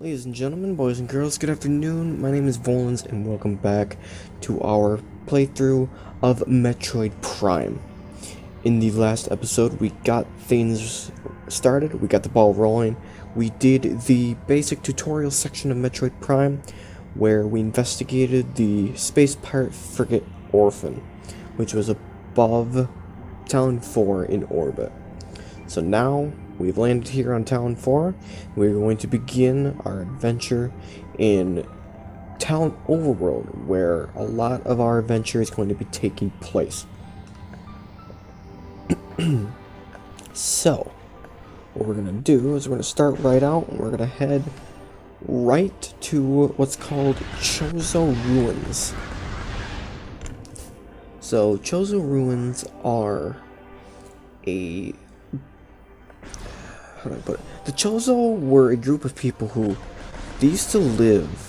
Ladies and gentlemen, boys and girls, good afternoon. My name is Volans, and welcome back to our playthrough of Metroid Prime. In the last episode, we got things started, we got the ball rolling. We did the basic tutorial section of Metroid Prime, where we investigated the space pirate frigate Orphan, which was above Tallon IV in orbit. So now, we've landed here on Tallon IV. We're going to begin our adventure in Tallon Overworld, where a lot of our adventure is going to be taking place. So, what we're going to do is we're going to start right out, and we're going to head right to what's called Chozo Ruins. So, Chozo Ruins are a... how do I put it? The Chozo were a group of people who they used to live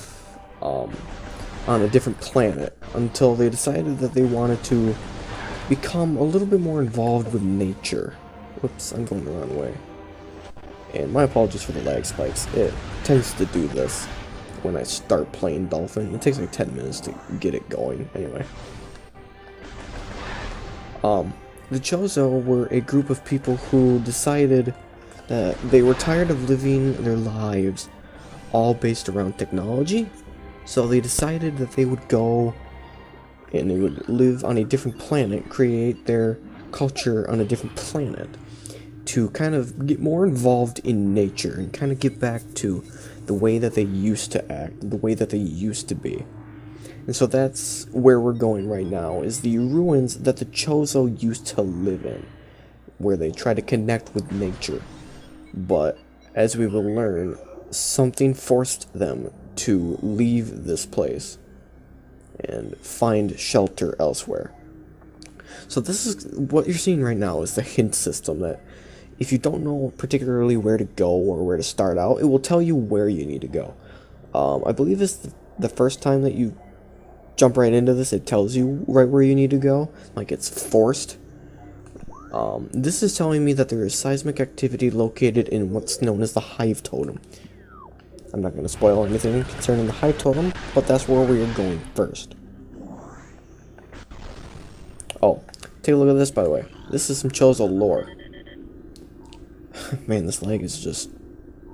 on a different planet until they decided that they wanted to become a little bit more involved with nature. Whoops, I'm going the wrong way. And my apologies for the lag spikes. It tends to do this when I start playing Dolphin. It takes like 10 minutes to get it going. Anyway. The Chozo were a group of people who decided that they were tired of living their lives all based around technology, so they decided that they would go and they would live on a different planet, create their culture on a different planet, to kind of get more involved in nature and kind of get back to the way that they used to act, the way that they used to be. And so that's where we're going right now, is the ruins that the Chozo used to live in, where they try to connect with nature. But, as we will learn, something forced them to leave this place and find shelter elsewhere. So this is, what you're seeing right now is the hint system that if you don't know particularly where to go or where to start out, it will tell you where you need to go. I believe it's the first time that you jump right into this, it tells you right where you need to go, like it's forced. This is telling me that there is seismic activity located in what's known as the Hive Totem. I'm not going to spoil anything concerning the Hive Totem, but that's where we are going first. Oh, take a look at this, by the way. This is some Chozo lore. Man, this lag is just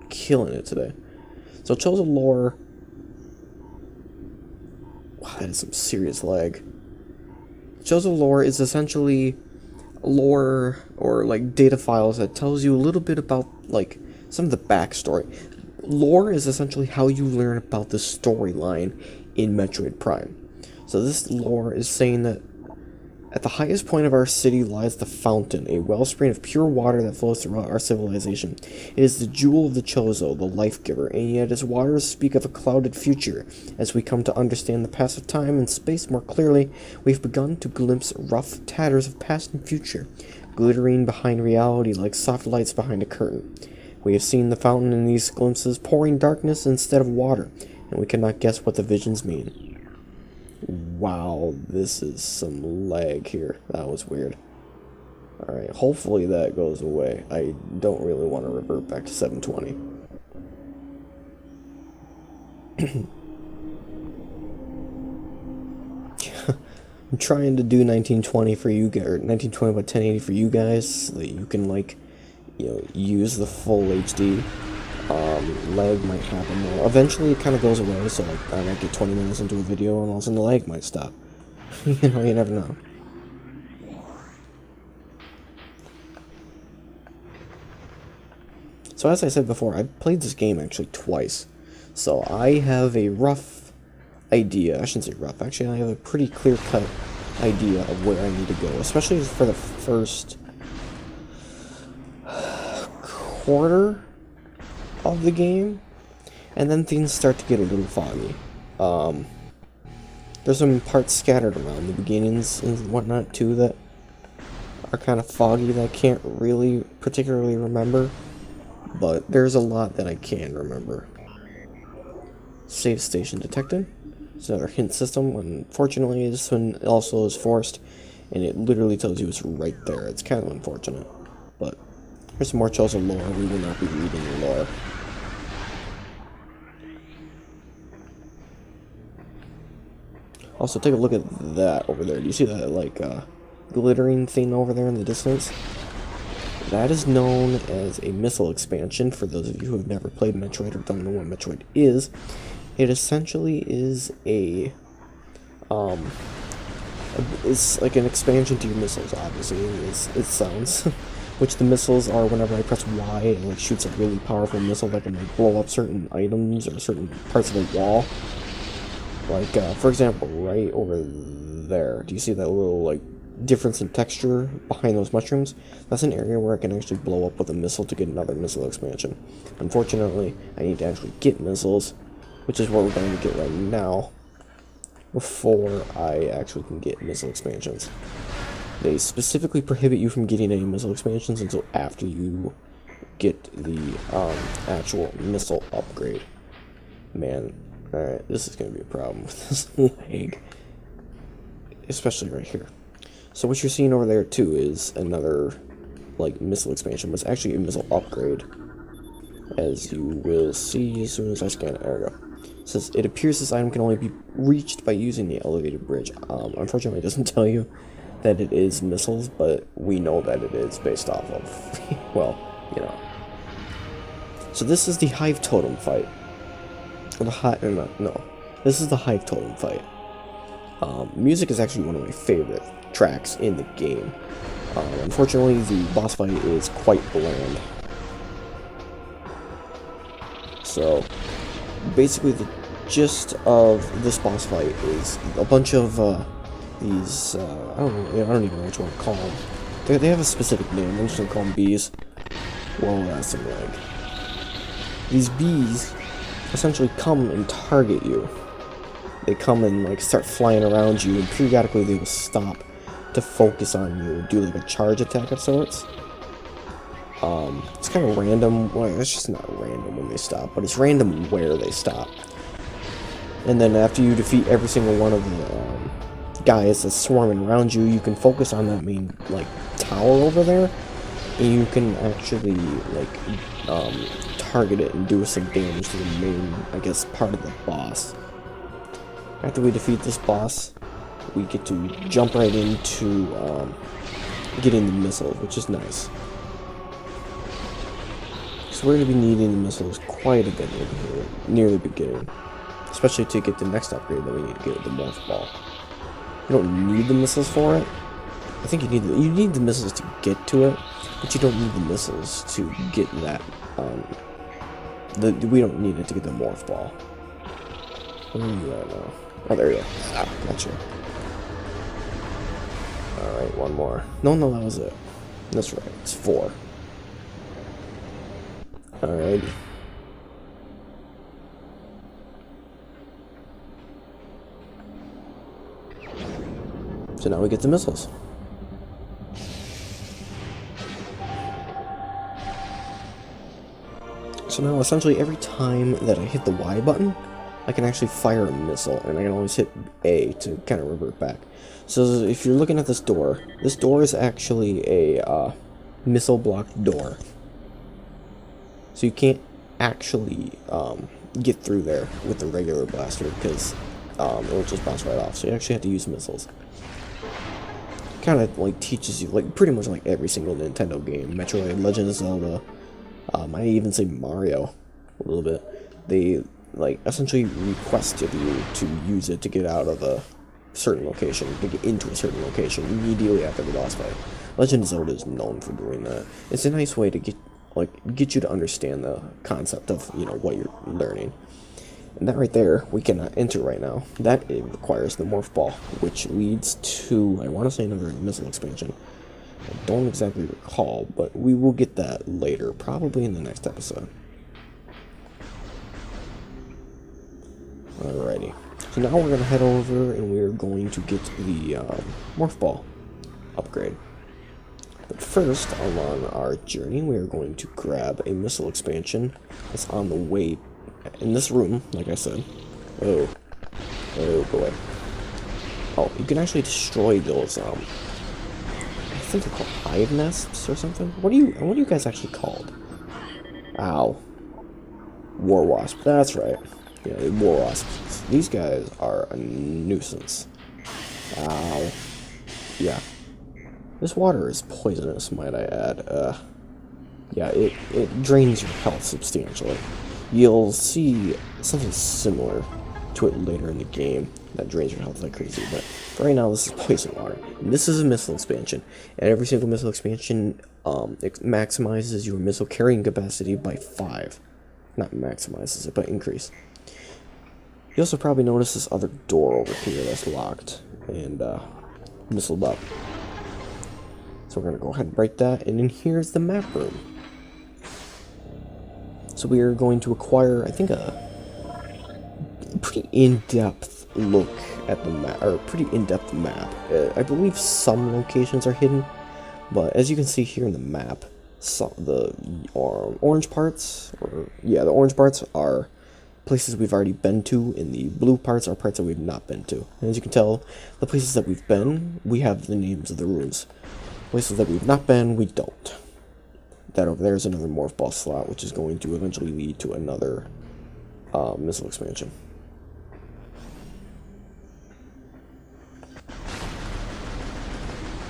killing it today. So Chozo lore... wow, that is some serious lag. Chozo lore is essentially lore or like data files that tells you a little bit about like some of the backstory. Lore is essentially how you learn about the storyline in Metroid Prime. So this lore is saying that at the highest point of our city lies the fountain, a wellspring of pure water that flows throughout our civilization. It is the jewel of the Chozo, the life giver, and yet its waters speak of a clouded future. As we come to understand the pass of time and space more clearly, we've begun to glimpse rough tatters of past and future, glittering behind reality like soft lights behind a curtain. We have seen the fountain in these glimpses pouring darkness instead of water, and we cannot guess what the visions mean. Wow, this is some lag here. That was weird. Alright, hopefully that goes away. I don't really want to revert back to 720. I'm trying to do 1920 for you guys, or 1920 by 1080 for you guys, so that you can, like, use the full HD. Lag might happen though. Eventually it kind of goes away, so like I might get 20 minutes into a video and all of a sudden the lag might stop. You never know. So as I said before, I played this game actually twice. So I have a rough idea, I shouldn't say rough, actually I have a pretty clear-cut idea of where I need to go, especially for the first quarter of the game, and then things start to get a little foggy. There's some parts scattered around the beginnings and whatnot too that are kind of foggy that I can't really particularly remember, but there's a lot that I can remember. Save station detected. It's another hint system. Unfortunately, this one also is forced, and it literally tells you it's right there. It's kind of unfortunate, but here's some more Chozo lore. We will not be reading the lore. Also, take a look at that over there. Do you see that, like, glittering thing over there in the distance? That is known as a missile expansion. For those of you who have never played Metroid or don't know what Metroid is, it essentially is it's like an expansion to your missiles, obviously, it sounds. Which the missiles are whenever I press Y, it like shoots a really powerful missile that can like blow up certain items or certain parts of the wall. Like, for example, right over there, do you see that little, like, difference in texture behind those mushrooms? That's an area where I can actually blow up with a missile to get another missile expansion. Unfortunately, I need to actually get missiles, which is what we're going to get right now, before I actually can get missile expansions. They specifically prohibit you from getting any missile expansions until after you get the actual missile upgrade. Man. Alright, this is going to be a problem with this leg. Especially right here. So what you're seeing over there, too, is another, like, missile expansion. But it's actually a missile upgrade. As you will see as soon as I scan it. There we go. It says, it appears this item can only be reached by using the elevated bridge. Unfortunately, it doesn't tell you that it is missiles, but we know that it is based off of, well, you know. So this is the Hive Totem fight. No. This is the Hive Totem fight. Music is actually one of my favorite tracks in the game. Unfortunately, the boss fight is quite bland. So, basically the gist of this boss fight is a bunch of, these, I don't even know what you want to call them. They have a specific name, I'm just gonna call them bees. Whoa, that's some lag. These bees essentially come and target you. They come and like start flying around you, and periodically they will stop to focus on you, do like a charge attack of sorts. It's kind of random. Well, it's just not random when they stop, but it's random where they stop. And then after you defeat every single one of the guys that's swarming around you, you can focus on that main like tower over there, and you can actually like target it and do some damage to the main, I guess, part of the boss. After we defeat this boss, we get to jump right into getting the missiles, which is nice. So we're going to be needing the missiles quite a bit near the beginning, especially to get the next upgrade that we need to get with the morph ball. You don't need the missiles for it. I think you need the missiles to get to it, but you don't need the missiles to get that. We don't need it to get the morph ball. Where are you at now? Oh, there you go. Ah, gotcha. Alright, one more. No, that was it. That's right, it's 4. Alright. So now we get the missiles. So now essentially every time that I hit the Y button, I can actually fire a missile, and I can always hit A to kind of revert back. So if you're looking at this door is actually a missile blocked door. So you can't actually get through there with the regular blaster because it will just bounce right off. So you actually have to use missiles. Kind of like teaches you, like pretty much like every single Nintendo game, Metroid, Legend of Zelda, I even say Mario a little bit. They like essentially request of you to use it to get out of a certain location, to get into a certain location immediately after the boss fight. Legend of Zelda is known for doing that. It's a nice way to get you to understand the concept of, you know, what you're learning. And that right there, we cannot enter right now. That it requires the morph ball, which leads to, I want to say, another missile expansion. I don't exactly recall, but we will get that later, probably in the next episode. Alrighty. So now we're going to head over and we're going to get the morph ball upgrade. But first, along our journey, we are going to grab a missile expansion that's on the way in this room, like I said. Oh boy. Oh, you can actually destroy those, I think they're called hive nests or something. What are you guys actually called? Ow. War wasp, that's right. Yeah, the war wasps. These guys are a nuisance. Ow. Yeah. This water is poisonous, might I add. Yeah, it drains your health substantially. You'll see something similar to it later in the game that drains your health like crazy, but for right now, this is poison water. And this is a missile expansion, and every single missile expansion it maximizes your missile carrying capacity by 5. Not maximizes it, but increase. You also probably notice this other door over here that's locked and missiled up. So we're going to go ahead and break that, and then here's the map room. So we are going to acquire, I think, a pretty in-depth look at the map, or a pretty in-depth map. I believe some locations are hidden, but as you can see here in the map, the orange parts, the orange parts are places we've already been to, and the blue parts are parts that we've not been to. And as you can tell, the places that we've been, we have the names of the rooms. Places that we've not been, we don't. That over there is another morph ball slot, which is going to eventually lead to another missile expansion.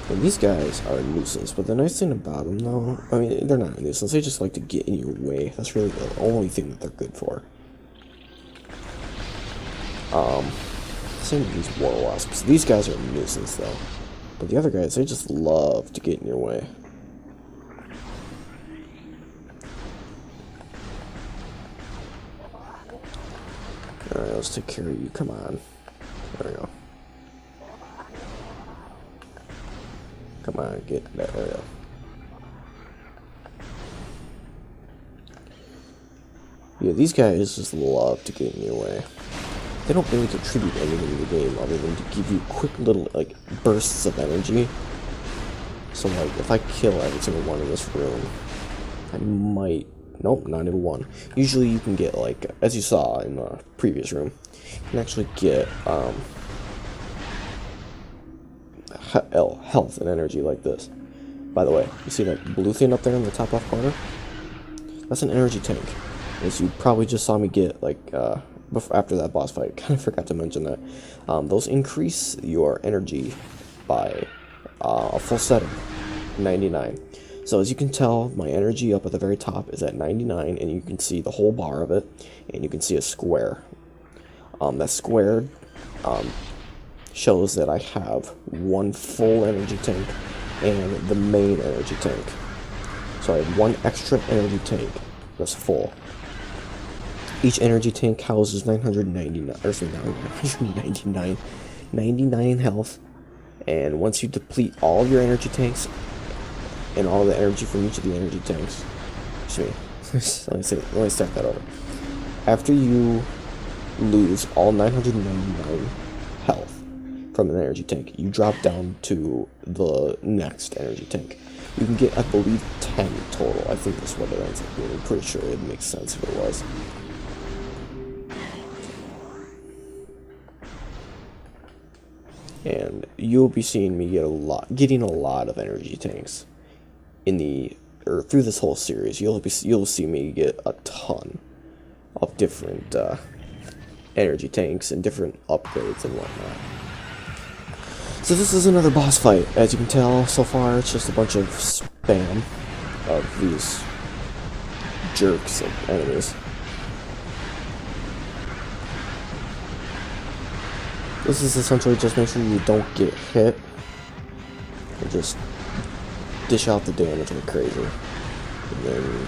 And these guys are a nuisance, but the nice thing about them, though, I mean, they're not a nuisance, they just like to get in your way. That's really the only thing that they're good for. Same with these war wasps. These guys are a nuisance, though. But the other guys, they just love to get in your way. Alright, let's take care of you. Come on. There we go. Come on, get that area. Yeah, these guys just love to get in your way. They don't really contribute anything in the game other than to give you quick little, like, bursts of energy. So, like, if I kill every single one in this room, I might... Nope, not even one. Usually you can get, like, as you saw in the previous room, you can actually get, health and energy like this. By the way, you see that blue thing up there in the top left corner? That's an energy tank. As you probably just saw me get, like, after that boss fight. Kind of forgot to mention that. Those increase your energy by a full set of 99. So as you can tell, my energy up at the very top is at 99, and you can see the whole bar of it, and you can see a square. That square shows that I have one full energy tank and the main energy tank. So I have one extra energy tank that's full. Each energy tank houses 99 health, and once you deplete all of your energy tanks and all the energy from each of the energy tanks, let me start that over. After you lose all 999 health from an energy tank, you drop down to the next energy tank. You can get, I believe, 10 total. I think that's what it ends up being. I'm pretty sure it makes sense if it was. And you'll be seeing me getting a lot of energy tanks through this whole series. You'll see me get a ton of different energy tanks and different upgrades and whatnot. So this is another boss fight. As you can tell, so far it's just a bunch of spam of these jerks of enemies. This is essentially just make sure you don't get hit, and just dish out the damage like crazy. And then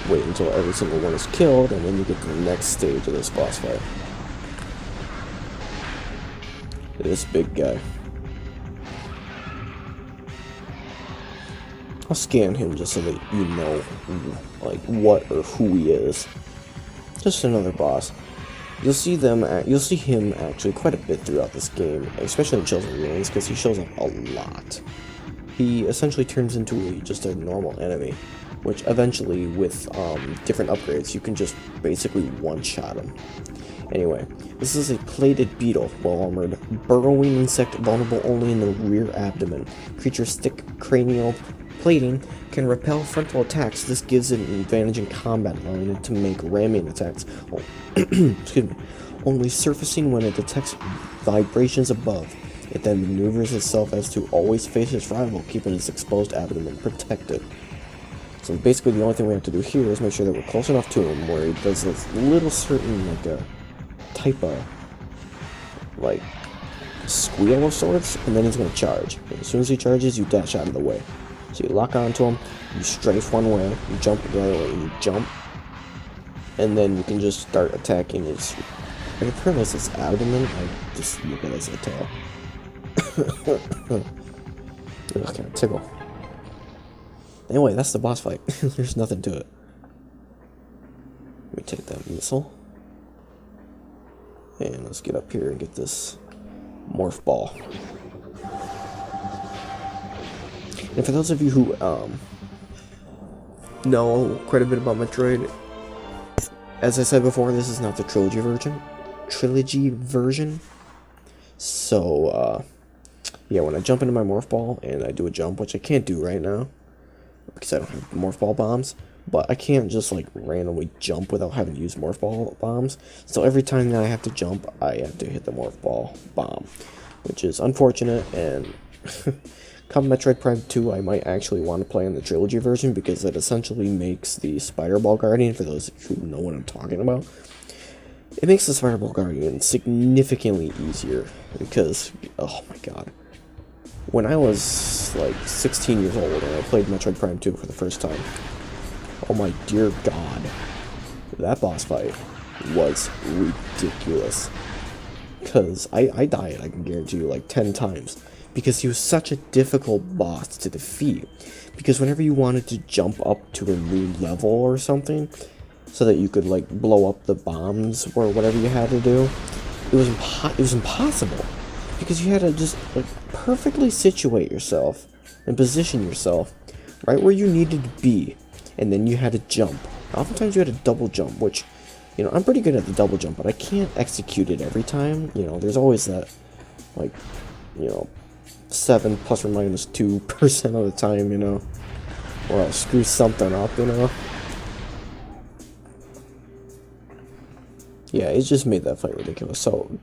wait until every single one is killed, and then you get to the next stage of this boss fight. This big guy. I'll scan him just so that you know, like, what or who he is. Just another boss. You'll see him actually quite a bit throughout this game, especially in Chosen Ruins, because he shows up a lot. He essentially turns into just a normal enemy, which eventually, with different upgrades, you can just basically one-shot them. Anyway, this is a plated beetle, well-armored, burrowing insect vulnerable only in the rear abdomen. Creature's thick cranial plating can repel frontal attacks. This gives it an advantage in combat, allowing it to make ramming attacks. Oh, excuse me. Only surfacing when it detects vibrations above. It then maneuvers itself as to always face its rival, keeping its exposed abdomen protected. So basically the only thing we have to do here is make sure that we're close enough to him where he does this little certain, like, a type of, like, squeal of sorts, and then he's going to charge. And as soon as he charges, you dash out of the way. So you lock onto him, you strafe one way, you jump the other way, you jump, and then you can just start attacking his, I can realize his abdomen, I just look at it as a tail. Okay, tickle. Anyway, that's the boss fight. There's nothing to it. Let me take that missile. And let's get up here and get this morph ball. And for those of you who know quite a bit about Metroid, as I said before, this is not the trilogy version. So yeah, when I jump into my morph ball and I do a jump, which I can't do right now because I don't have morph ball bombs, but I can't just like randomly jump without having to use morph ball bombs. So every time that I have to jump, I have to hit the morph ball bomb, which is unfortunate. And come Metroid Prime 2, I might actually want to play in the trilogy version because it essentially makes the Spider Ball Guardian, for those who know what I'm talking about, it makes the Spider Ball Guardian significantly easier because, oh my god, when I was like 16 years old and I played Metroid Prime 2 for the first time, oh my dear god, that boss fight was ridiculous. Because I died, I can guarantee you, like 10 times. Because he was such a difficult boss to defeat. Because whenever you wanted to jump up to a new level or something, so that you could like blow up the bombs or whatever you had to do, it was impossible. Because you had to just like perfectly situate yourself and position yourself right where you needed to be, and then you had to jump. Oftentimes you had a double jump, which, you know, I'm pretty good at the double jump, but I can't execute it every time. You know, there's always that, like, you know, 7 plus or minus 2% of the time, you know, or I'll screw something up, you know. Yeah, it just made that fight ridiculous. So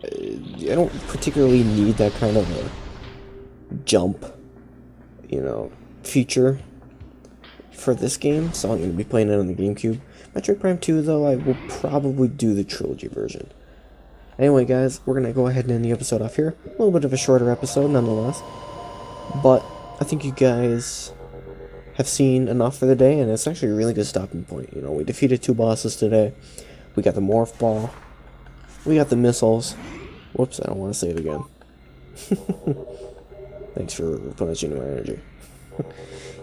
I don't particularly need that kind of a jump, you know, feature for this game, so I'm going to be playing it on the GameCube. Metroid Prime 2, though, I will probably do the trilogy version. Anyway, guys, we're going to go ahead and end the episode off here. A little bit of a shorter episode, nonetheless. But I think you guys have seen enough for the day, and it's actually a really good stopping point. You know, we defeated 2 bosses today. We got the morph ball. We got the missiles. Whoops, I don't want to say it again. Thanks for replenishing my energy.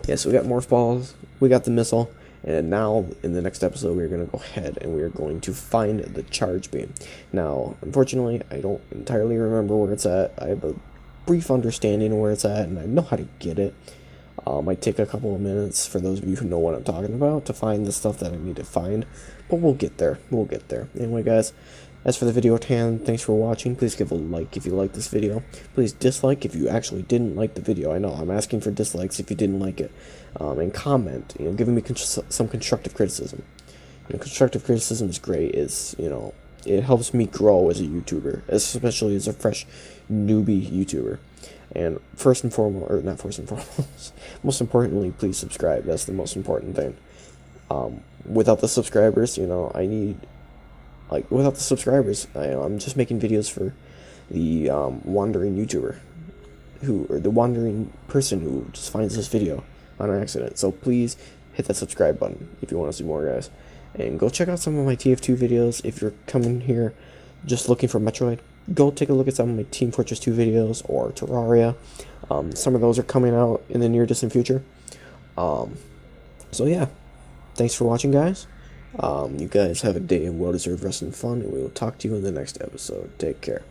Yeah, so we got morph balls, we got the missile, and now in the next episode we're going to go ahead and we're going to find the charge beam. Now, unfortunately, I don't entirely remember where it's at. I have a brief understanding of where it's at, and I know how to get it. Might take a couple of minutes for those of you who know what I'm talking about to find the stuff that I need to find, but we'll get there. We'll get there. Anyway, guys, as for the video at hand, thanks for watching. Please give a like if you like this video. Please dislike if you actually didn't like the video. I know I'm asking for dislikes if you didn't like it, and comment. You know, giving me some constructive criticism. You know, constructive criticism is great. You know, it helps me grow as a YouTuber, especially as a fresh newbie YouTuber. And first and foremost, or not first and foremost, most importantly, please subscribe. That's the most important thing. Without the subscribers, you know, without the subscribers, I'm just making videos for the wandering YouTuber, or the wandering person who just finds this video on accident. So please hit that subscribe button if you want to see more, guys. And go check out some of my TF2 videos. If you're coming here just looking for Metroid, go take a look at some of my Team Fortress 2 videos or Terraria. Some of those are coming out in the near distant future. So yeah, thanks for watching, guys. You guys have a day of well-deserved rest and fun, and we will talk to you in the next episode. Take care.